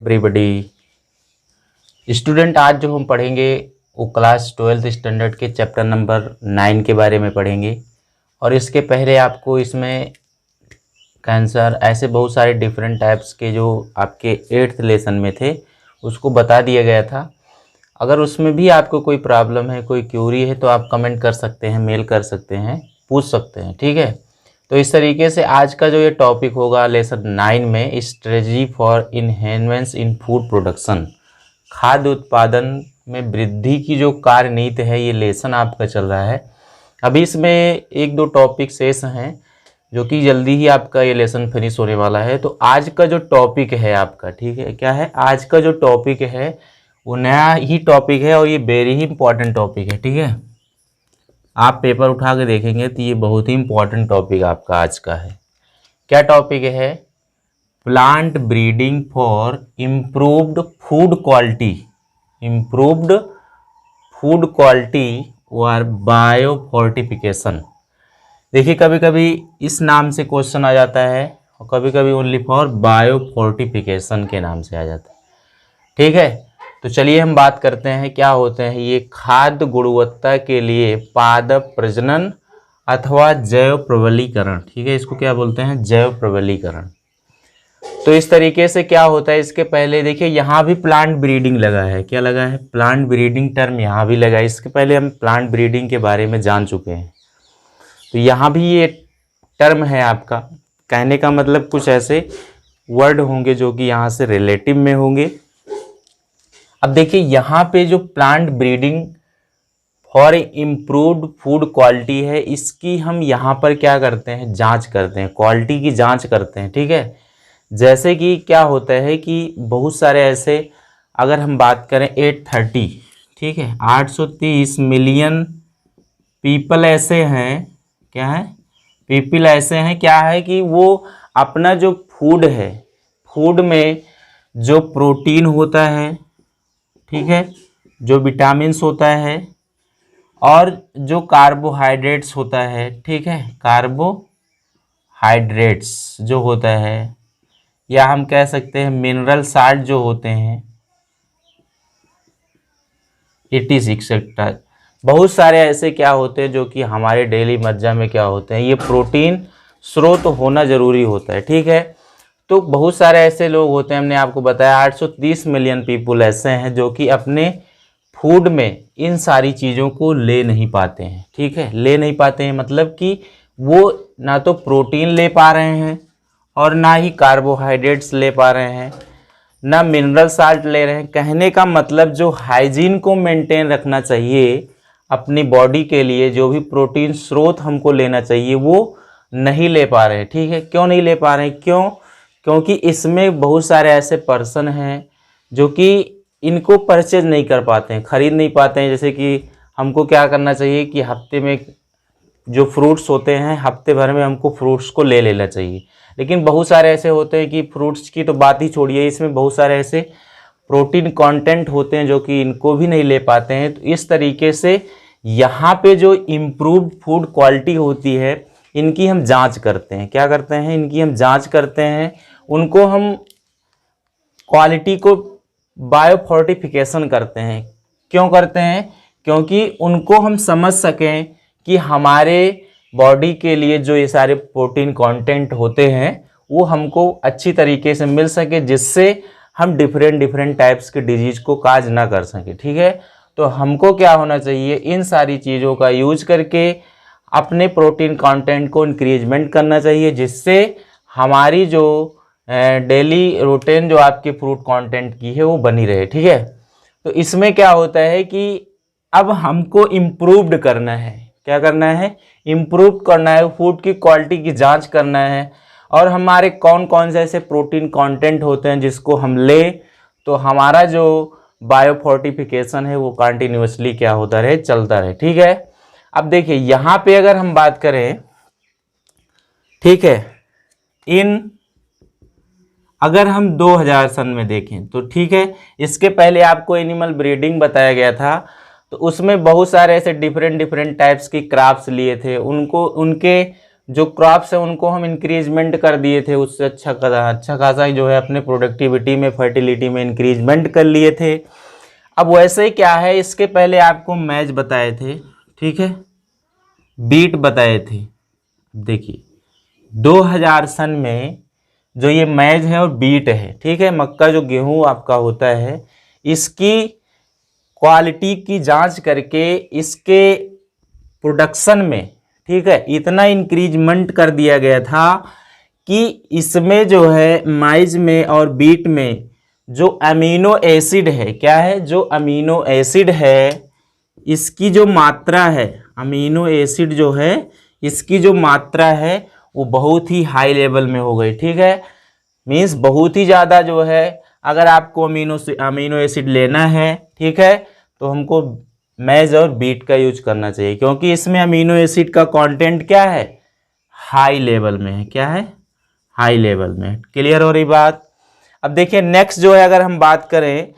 Everybody student, आज जो हम पढ़ेंगे वो क्लास 12th स्टैंडर्ड के चैप्टर नंबर 9 के बारे में पढ़ेंगे। और इसके पहले आपको इसमें कैंसर ऐसे बहुत सारे डिफरेंट टाइप्स के जो आपके 8th लेसन में थे उसको बता दिया गया था। अगर उसमें भी आपको कोई प्रॉब्लम है, कोई क्यूरी है तो आप कमेंट कर सकते हैं, मेल कर सकते हैं, पूछ सकते हैं, ठीक है। तो इस तरीके से आज का जो ये टॉपिक होगा लेसन 9 में strategy for enhancement in food production, खाद्य उत्पादन में वृद्धि की जो कार्य नीति है, ये लेसन आपका चल रहा है। अभी इसमें एक दो टॉपिक शेष हैं जो कि जल्दी ही आपका ये लेसन फिनिश होने वाला है। तो आज का जो टॉपिक है आपका, ठीक है, क्या है आज का जो टॉपिक है वो नया ही टॉपिक है और ये वेरी ही इंपॉर्टेंट टॉपिक है, ठीक है। आप पेपर उठा के देखेंगे तो ये बहुत ही इंपॉर्टेंट टॉपिक आपका आज का है। क्या टॉपिक है? Plant breeding for improved food quality, improved food quality और बायो फोर्टिफिकेशन। देखिए कभी कभी इस नाम से क्वेश्चन आ जाता है और कभी कभी ओनली फॉर बायो फोर्टिफिकेशन के नाम से आ जाता है, ठीक है। तो चलिए हम बात करते हैं क्या होते हैं ये खाद्य गुणवत्ता के लिए पादप प्रजनन अथवा जैव प्रबलीकरण, ठीक है। इसको क्या बोलते हैं? जैव प्रबलीकरण। तो इस तरीके से क्या होता है, इसके पहले देखिए यहाँ भी प्लांट ब्रीडिंग लगा है। क्या लगा है? प्लांट ब्रीडिंग टर्म यहाँ भी लगा है। इसके पहले हम प्लांट ब्रीडिंग के बारे में जान चुके हैं। तो यहाँ भी ये टर्म है आपका। कहने का मतलब कुछ ऐसे वर्ड होंगे जो कि यहाँ से रिलेटिव में होंगे। अब देखिए यहाँ पे जो plant breeding for improved food quality है, इसकी हम यहाँ पर क्या करते हैं? जांच करते हैं, क्वालिटी की जांच करते हैं, ठीक है। जैसे कि क्या होता है कि बहुत सारे ऐसे, अगर हम बात करें 830, ठीक है, 830 मिलियन पीपल ऐसे हैं, क्या है? पीपल ऐसे हैं, क्या है कि वो अपना जो फूड है, फूड में जो प्रोटीन होता है, ठीक है, जो विटामिन्स होता है और जो कार्बोहाइड्रेट्स होता है, ठीक है, कार्बोहाइड्रेट्स जो होता है, या हम कह सकते हैं मिनरल साल्ट जो होते हैं, 86 बहुत सारे ऐसे क्या होते हैं जो कि हमारे डेली मज्जा में क्या होते हैं, ये प्रोटीन स्रोत होना जरूरी होता है, ठीक है। तो बहुत सारे ऐसे लोग होते हैं, हमने आपको बताया 830 मिलियन पीपल ऐसे हैं जो कि अपने फूड में इन सारी चीज़ों को ले नहीं पाते हैं, ठीक है। ले नहीं पाते हैं मतलब कि वो ना तो प्रोटीन ले पा रहे हैं और ना ही कार्बोहाइड्रेट्स ले पा रहे हैं, ना मिनरल साल्ट ले रहे हैं। कहने का मतलब जो हाइजीन को मेंटेन रखना चाहिए अपनी बॉडी के लिए, जो भी प्रोटीन स्रोत हमको लेना चाहिए वो नहीं ले पा रहे हैं, ठीक है। क्यों नहीं ले पा रहे हैं? क्योंकि इसमें बहुत सारे ऐसे पर्सन हैं जो कि इनको परचेज नहीं कर पाते हैं, ख़रीद नहीं पाते हैं। जैसे कि हमको क्या करना चाहिए कि हफ्ते में जो फ्रूट्स होते हैं, हफ्ते भर में हमको फ्रूट्स को ले लेना चाहिए। लेकिन बहुत सारे ऐसे होते हैं कि फ्रूट्स की तो बात ही छोड़िए, इसमें बहुत सारे ऐसे प्रोटीन कंटेंट होते हैं जो कि इनको भी नहीं ले पाते हैं। तो इस तरीके से यहाँ पे जो इम्प्रूव्ड फूड क्वालिटी होती है, इनकी हम जांच करते हैं। क्या करते हैं? इनकी हम जांच करते हैं, उनको हम क्वालिटी को बायो फोर्टिफिकेशन करते हैं। क्यों करते हैं? क्योंकि उनको हम समझ सकें कि हमारे बॉडी के लिए जो ये सारे प्रोटीन कंटेंट होते हैं वो हमको अच्छी तरीके से मिल सके, जिससे हम डिफरेंट टाइप्स के डिजीज को काज ना कर सके, ठीक है। तो हमको क्या होना चाहिए? इन सारी चीज़ों का यूज करके अपने प्रोटीन कंटेंट को इंक्रीजमेंट करना चाहिए, जिससे हमारी जो डेली रूटीन जो आपके फ्रूट कंटेंट की है वो बनी रहे, ठीक है। तो इसमें क्या होता है कि अब हमको इम्प्रूव्ड करना है। क्या करना है? इम्प्रूव करना है, फूड की क्वालिटी की जांच करना है, और हमारे कौन कौन से ऐसे प्रोटीन कंटेंट होते हैं जिसको हम ले तो हमारा जो बायो फोर्टिफिकेशन है वो कंटिन्यूसली क्या होता रहे, चलता रहे, ठीक है। अब देखिए यहाँ पे अगर हम बात करें, ठीक है, अगर हम 2000 सन में देखें तो ठीक है, इसके पहले आपको एनिमल ब्रीडिंग बताया गया था। तो उसमें बहुत सारे ऐसे डिफरेंट टाइप्स की क्राफ्ट्स लिए थे, उनको उनके जो क्रॉप्स है उनको हम इंक्रीजमेंट कर दिए थे, उससे अच्छा खासा जो है अपने प्रोडक्टिविटी में, फर्टिलिटी में इंक्रीजमेंट कर लिए थे। अब वैसे ही क्या है, इसके पहले आपको मैच बताए थे, ठीक है, बीट बताए थे। देखिए 2000 सन में जो ये मैज है और बीट है, ठीक है, मक्का जो गेहूं आपका होता है, इसकी क्वालिटी की जांच करके इसके प्रोडक्शन में, ठीक है, इतना इंक्रीजमेंट कर दिया गया था कि इसमें जो है माइज में और बीट में जो अमीनो एसिड है, क्या है, जो अमीनो एसिड है इसकी जो मात्रा है, अमीनो एसिड जो है इसकी जो मात्रा है वो बहुत ही हाई लेवल में हो गई, ठीक है, मीन्स बहुत ही ज़्यादा जो है। अगर आपको अमीनो एसिड लेना है, ठीक है, तो हमको मैज और बीट का यूज करना चाहिए, क्योंकि इसमें अमीनो एसिड का कंटेंट क्या है, हाई लेवल में है, क्या है, हाई लेवल में। क्लियर हो रही बात। अब देखिए नेक्स्ट जो है, अगर हम बात करें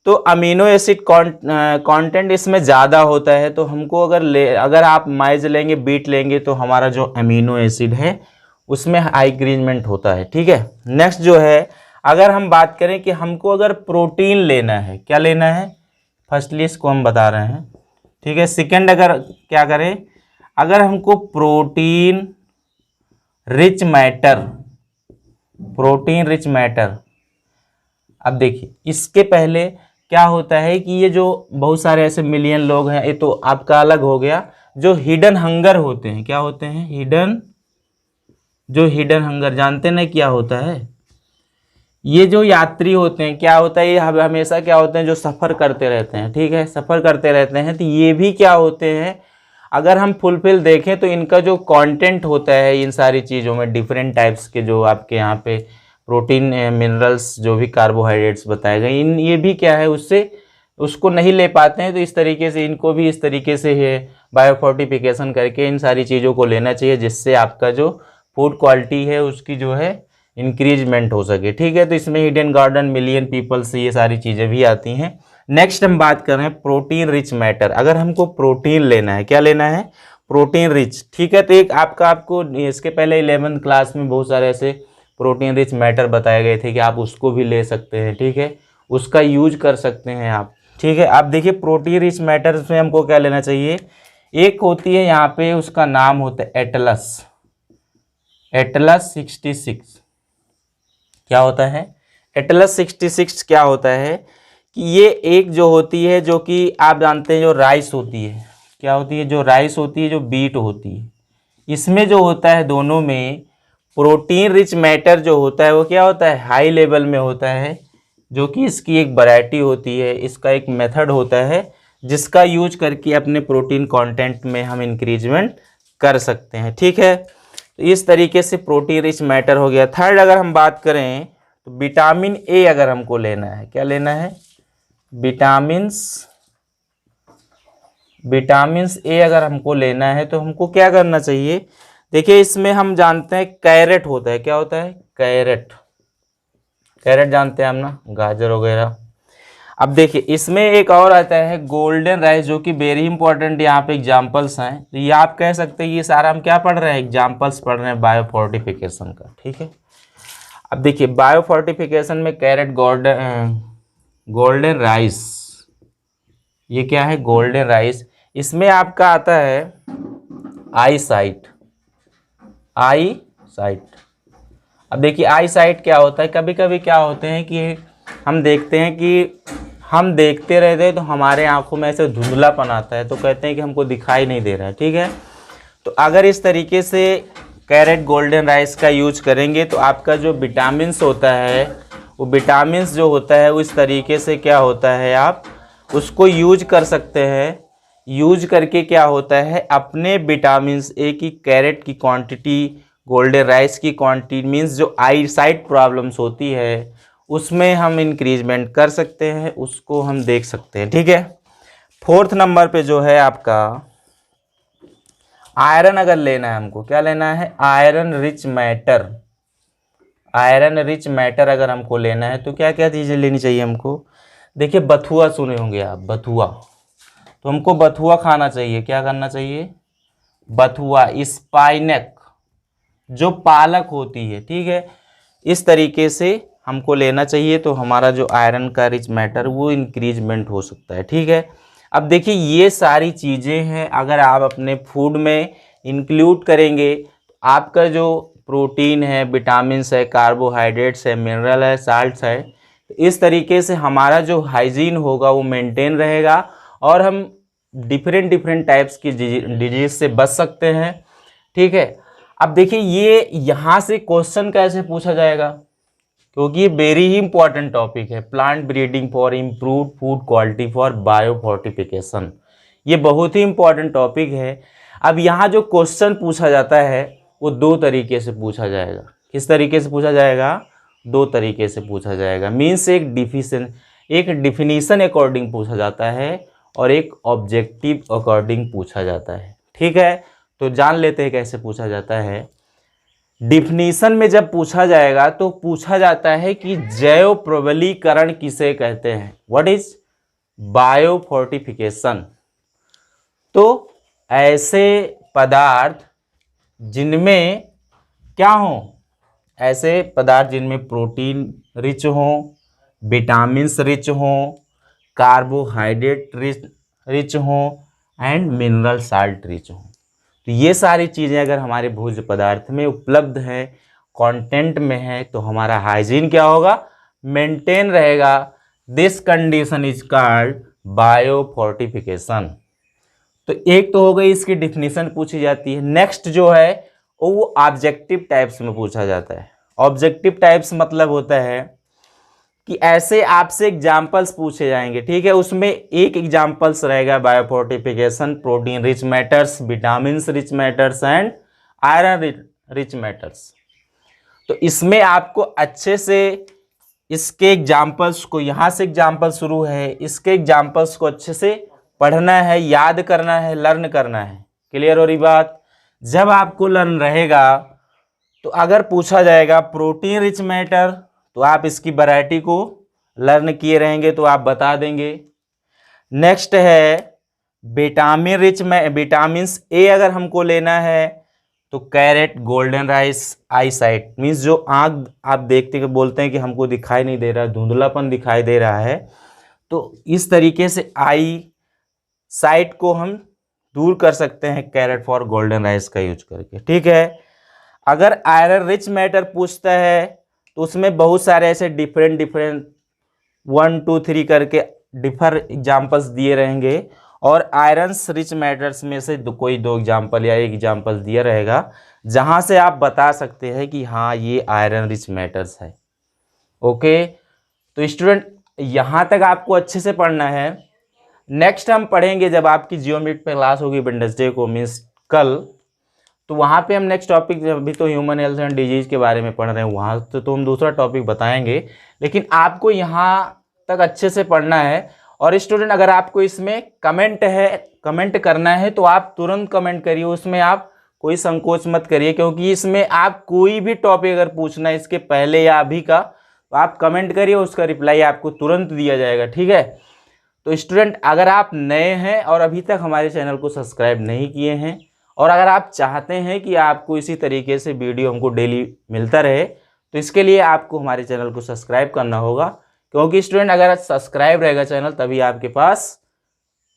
तो अमीनो एसिड कंटेंट इसमें ज़्यादा होता है, तो हमको अगर आप माइज लेंगे, बीट लेंगे, तो हमारा जो अमीनो एसिड है उसमें हाई इंक्रीजमेंट होता है, ठीक है। नेक्स्ट जो है, अगर हम बात करें कि हमको अगर प्रोटीन लेना है, क्या लेना है, फर्स्टली इसको हम बता रहे हैं, ठीक है। सेकंड अगर क्या करें, अगर हमको प्रोटीन रिच मैटर, अब देखिए इसके पहले क्या होता है कि ये जो बहुत सारे ऐसे मिलियन लोग हैं, ये तो आपका अलग हो गया, जो हिडन हंगर होते हैं, क्या होते हैं, हिडन हंगर जानते ना क्या होता है, ये जो यात्री होते हैं, क्या होता है, ये हमेशा क्या होते हैं, जो सफ़र करते रहते हैं, ठीक है, सफ़र करते रहते हैं, तो ये भी क्या होते हैं, अगर हम फुलफिल देखें तो इनका जो कंटेंट होता है इन सारी चीज़ों में, डिफरेंट टाइप्स के जो आपके यहाँ पे प्रोटीन, मिनरल्स, जो भी कार्बोहाइड्रेट्स बताए गए, ये भी क्या है, उसको नहीं ले पाते हैं, तो इस तरीके से इनको भी इस तरीके से है बायोफोर्टिफिकेशन करके इन सारी चीज़ों को लेना चाहिए, जिससे आपका जो फूड क्वालिटी है उसकी जो है इंक्रीजमेंट हो सके, ठीक है। तो इसमें हिडन गार्डन, मिलियन पीपल्स, ये सारी चीज़ें भी आती हैं। नेक्स्ट हम बात कर रहे हैं प्रोटीन रिच मैटर। अगर हमको प्रोटीन लेना है, क्या लेना है, प्रोटीन रिच, ठीक है। तो एक आपको इसके पहले 11th क्लास में बहुत सारे ऐसे प्रोटीन रिच मैटर बताए गए थे कि आप उसको भी ले सकते हैं, ठीक है, उसका यूज कर सकते हैं आप, ठीक है। आप देखिए प्रोटीन रिच मैटर्स में हमको क्या लेना चाहिए, एक होती है यहाँ पे, उसका नाम होता है एटलस 66। क्या होता है, एटलस 66 क्या होता है कि ये एक जो होती है, जो कि आप जानते हैं जो राइस होती है, क्या होती है, जो राइस होती है, जो बीट होती है, इसमें जो होता है दोनों में प्रोटीन रिच मैटर जो होता है वो क्या होता है, हाई लेवल में होता है, जो कि इसकी एक वैरायटी होती है, इसका एक मेथड होता है जिसका यूज करके अपने प्रोटीन कंटेंट में हम इंक्रीजमेंट कर सकते हैं, ठीक है। तो इस तरीके से प्रोटीन रिच मैटर हो गया। थर्ड अगर हम बात करें तो विटामिन ए अगर हमको लेना है, क्या लेना है, विटामिन्स ए अगर हमको लेना है तो हमको क्या करना चाहिए, देखिए इसमें हम जानते हैं कैरेट होता है, क्या होता है, कैरेट जानते हैं हम ना, गाजर वगैरह। अब देखिए इसमें एक और आता है गोल्डन राइस, जो कि वेरी इंपॉर्टेंट यहाँ पे एग्जांपल्स हैं, तो ये आप कह सकते हैं ये सारा हम क्या पढ़ रहे हैं, एग्जांपल्स पढ़ रहे हैं बायोफोर्टिफिकेशन का, ठीक है। अब देखिए बायोफोर्टिफिकेशन में कैरेट, गोल्डन राइस, ये क्या है, गोल्डन राइस, इसमें आपका आता है आई साइट। अब देखिए आई साइट क्या होता है, कभी कभी क्या होते हैं कि हम देखते हैं कि हम देखते रहते हैं तो हमारे आंखों में ऐसे धुंधलापन आता है, तो कहते हैं कि हमको दिखाई नहीं दे रहा है, ठीक है। तो अगर इस तरीके से कैरेट, गोल्डन राइस का यूज करेंगे तो आपका जो विटामिन्स होता है, वो विटामिन्स जो होता है वो इस तरीके से क्या होता है, आप उसको यूज कर सकते हैं। यूज करके क्या होता है, अपने विटामिन्स ए की, कैरेट की क्वांटिटी, गोल्डन राइस की क्वांटिटी, मीन्स जो आई साइट प्रॉब्लम्स होती है उसमें हम इंक्रीजमेंट कर सकते हैं, उसको हम देख सकते हैं, ठीक है। फोर्थ नंबर पे जो है आपका आयरन अगर लेना है हमको, क्या लेना है, आयरन रिच मैटर अगर हमको लेना है तो क्या क्या चीज़ें लेनी चाहिए हमको। देखिए बथुआ सुने होंगे आप, बथुआ, तो हमको बथुआ खाना चाहिए, क्या करना चाहिए, बथुआ, स्पाइनक, जो पालक होती है, ठीक है, इस तरीके से हमको लेना चाहिए, तो हमारा जो आयरन का रिच मैटर वो इंक्रीजमेंट हो सकता है, ठीक है। अब देखिए ये सारी चीज़ें हैं, अगर आप अपने फूड में इंक्लूड करेंगे तो आपका जो प्रोटीन है, विटामिन्स है, कार्बोहाइड्रेट्स है, मिनरल है, साल्ट्स है, तो इस तरीके से हमारा जो हाइजीन होगा वो मेंटेन रहेगा और हम डिफरेंट टाइप्स की डिजीज से बच सकते हैं, ठीक है। अब देखिए ये यहाँ से क्वेश्चन कैसे पूछा जाएगा, क्योंकि ये वेरी ही इंपॉर्टेंट टॉपिक है, plant breeding for improve food quality for biofortification, ये बहुत ही इंपॉर्टेंट टॉपिक है। अब यहाँ जो क्वेश्चन पूछा जाता है वो दो तरीके से पूछा जाएगा। किस तरीके से पूछा जाएगा? दो तरीके से पूछा जाएगा। मीन्स एक डिफिनीशन अकॉर्डिंग पूछा जाता है और एक ऑब्जेक्टिव अकॉर्डिंग पूछा जाता है, ठीक है। तो जान लेते हैं कैसे पूछा जाता है। डिफिनीशन में जब पूछा जाएगा तो पूछा जाता है कि जैव प्रबलीकरण किसे कहते हैं, व्हाट इज बायोफोर्टिफिकेशन। तो ऐसे पदार्थ जिनमें क्या हो, ऐसे पदार्थ जिनमें प्रोटीन रिच हो, विटामिन्स रिच हो, कार्बोहाइड्रेट रिच हो एंड मिनरल साल्ट रिच हो। तो ये सारी चीज़ें अगर हमारे भोज्य पदार्थ में उपलब्ध है, कंटेंट में है, तो हमारा हाइजीन क्या होगा, मेंटेन रहेगा। This condition is called biofortification. तो एक तो हो गई इसकी डिफिनीशन पूछी जाती है। नेक्स्ट जो है वो ऑब्जेक्टिव टाइप्स में पूछा जाता है। ऑब्जेक्टिव टाइप्स मतलब होता है कि ऐसे आपसे एग्जाम्पल्स पूछे जाएंगे, ठीक है। उसमें एक एग्जाम्पल्स रहेगा biofortification, protein rich matters, vitamin rich matters and iron rich matters. तो इसमें आपको अच्छे से इसके एग्जाम्पल्स को, यहाँ से एग्जाम्पल शुरू है, इसके एग्जाम्पल्स को अच्छे से पढ़ना है, याद करना है, लर्न करना है। क्लियर हो रही बात? जब आपको लर्न रहेगा तो अगर पूछा जाएगा प्रोटीन रिच मैटर तो आप इसकी वैरायटी को लर्न किए रहेंगे तो आप बता देंगे। नेक्स्ट है विटामिन रिच में विटामिन्स ए अगर हमको लेना है तो कैरेट, गोल्डन राइस, आई साइट, मीन्स जो आँख आप देखते हैं बोलते हैं कि हमको दिखाई नहीं दे रहा, धुंधलापन दिखाई दे रहा है, तो इस तरीके से आई साइट को हम दूर कर सकते हैं कैरेट फॉर गोल्डन राइस का यूज करके, ठीक है। अगर आयरन रिच मैटर पूछता है तो उसमें बहुत सारे ऐसे डिफरेंट 1 2 3 करके डिफर एग्जाम्पल्स दिए रहेंगे और आयरन रिच मैटर्स में से कोई दो एग्जाम्पल या एक एग्जाम्पल दिया रहेगा जहां से आप बता सकते हैं कि हाँ ये आयरन रिच मैटर्स है। ओके, तो स्टूडेंट यहाँ तक आपको अच्छे से पढ़ना है। नेक्स्ट हम पढ़ेंगे जब आपकी जियोमेट्री पे क्लास होगी वेडनेसडे को, मीन्स कल, तो वहाँ पे हम नेक्स्ट टॉपिक, अभी तो ह्यूमन हेल्थ एंड डिजीज के बारे में पढ़ रहे हैं, वहाँ तो हम दूसरा टॉपिक बताएंगे, लेकिन आपको यहाँ तक अच्छे से पढ़ना है। और स्टूडेंट अगर आपको इसमें कमेंट करना है तो आप तुरंत कमेंट करिए, उसमें आप कोई संकोच मत करिए, क्योंकि इसमें आप कोई भी टॉपिक अगर पूछना है इसके पहले या अभी का, तो आप कमेंट करिए, उसका रिप्लाई आपको तुरंत दिया जाएगा, ठीक है। तो स्टूडेंट अगर आप नए हैं और अभी तक हमारे चैनल को सब्सक्राइब नहीं किए हैं और अगर आप चाहते हैं कि आपको इसी तरीके से वीडियो हमको डेली मिलता रहे, तो इसके लिए आपको हमारे चैनल को सब्सक्राइब करना होगा, क्योंकि स्टूडेंट अगर सब्सक्राइब रहेगा चैनल तभी आपके पास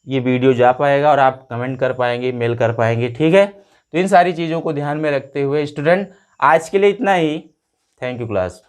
ये वीडियो जा पाएगा और आप कमेंट कर पाएंगे, मेल कर पाएंगे, ठीक है। तो इन सारी चीज़ों को ध्यान में रखते हुए स्टूडेंट आज के लिए इतना ही। Thank you class.